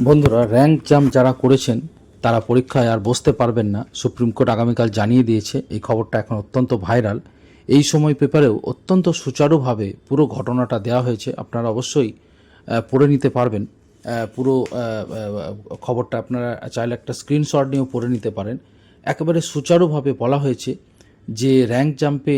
বন্ধুরা, rank jump যারা করেছেন তারা পরীক্ষায় আর বসতে পারবেন না। সুপ্রিম কোর্ট আগামীকাল জানিয়ে দিয়েছে। এই খবরটা এখন অত্যন্ত ভাইরাল। এই সময় পেপারেও অত্যন্ত সুচারুভাবে পুরো ঘটনাটা দেওয়া হয়েছে। আপনারা অবশ্যই পড়ে নিতে পারবেন। পুরো খবরটা আপনারা চাইলে একটা স্ক্রিনশট নিয়েও পড়ে নিতে পারেন। একেবারে সুচারুভাবে বলা হয়েছে যে র্যাঙ্ক জাম্পে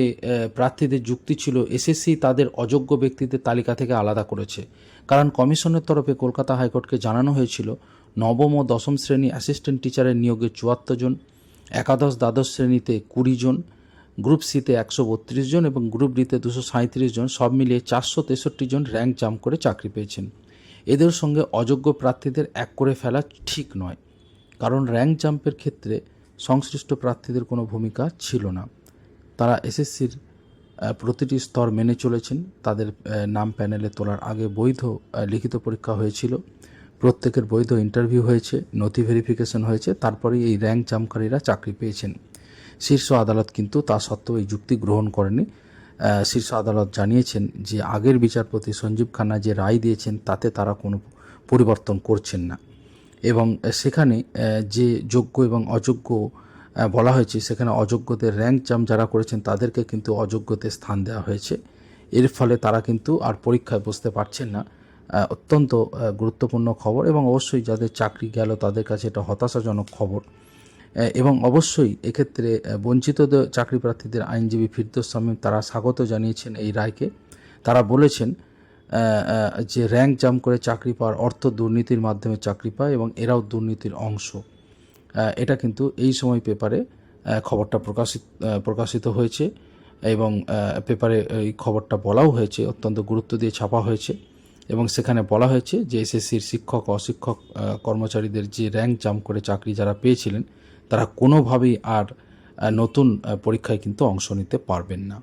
প্রার্থীদের যুক্তি ছিল এসএসসি তাদের অযোগ্য ব্যক্তিদের তালিকা থেকে আলাদা করেছে। কারণ কমিশনের তরফে কলকাতা হাইকোর্টকে জানানো হয়েছিল নবম ও দশম শ্রেণী অ্যাসিস্ট্যান্ট টিচারের নিয়োগে ৭৪ জন, একাদশ দ্বাদশ শ্রেণীতে ২০ জন, গ্রুপ সিতে ১৩২ জন এবং গ্রুপ ডিতে ২৩৭ জন, সব মিলিয়ে ৪৬৩ জন র্যাঙ্ক জাম্প করে চাকরি পেয়েছেন। এদের সঙ্গে অযোগ্য প্রার্থীদের এক করে ফেলা ঠিক নয়, কারণ র্যাঙ্ক জাম্পের ক্ষেত্রে সংশ্লিষ্ট প্রার্থীদের কোনো ভূমিকা ছিল না। তারা এসএসসির প্রতিটি স্তর মেনে চলেছেন। তাদের নাম প্যানেলে তোলার আগে বৈধ লিখিত পরীক্ষা হয়েছিল, প্রত্যেকের বৈধ ইন্টারভিউ হয়েছে, নথি ভেরিফিকেশন হয়েছে, তারপরেই এই র্যাঙ্ক জাম্পকারীরা চাকরি পেয়েছেন। শীর্ষ আদালত কিন্তু তা সত্ত্বেও এই যুক্তি গ্রহণ করেনি। শীর্ষ আদালত জানিয়েছেন যে আগের বিচারপতি সঞ্জীব খান্না যে রায় দিয়েছেন তাতে তারা কোনো পরিবর্তন করছেন না এবং সেখানে যে যোগ্য এবং অযোগ্য বলা হয়েছে, সেখানে অযোগ্যদের র্যাঙ্ক জাম্প যারা করেছেন তাদেরকে কিন্তু অযোগ্যতে স্থান দেওয়া হয়েছে। এর ফলে তারা কিন্তু আর পরীক্ষায় বসতে পারছেন না। অত্যন্ত গুরুত্বপূর্ণ খবর এবং অবশ্যই যাদের চাকরি গেল তাদের কাছে এটা হতাশাজনক খবর। এবং অবশ্যই এক্ষেত্রে বঞ্চিত চাকরি প্রার্থীদের আইনজীবী ফিরদৌস শামীম তারা স্বাগত জানিয়েছেন এই রায়কে। তারা বলেছেন যে র্যাঙ্ক জাম্প করে চাকরি পাওয়ার অর্থ দুর্নীতির মাধ্যমে চাকরি পায় এবং এরাও দুর্নীতির অংশ। এটা কিন্তু এই সময় পেপারে খবরটা প্রকাশিত হয়েছে এবং পেপারে এই খবরটা বলাও হয়েছে, অত্যন্ত গুরুত্ব দিয়ে ছাপা হয়েছে এবং সেখানে বলা হয়েছে যে এসএসসির শিক্ষক অশিক্ষক কর্মচারীদের যে র্যাঙ্ক জাম্প করে চাকরি যারা পেয়েছিলেন তারা কোনোভাবেই আর নতুন পরীক্ষায় কিন্তু অংশ নিতে পারবেন না।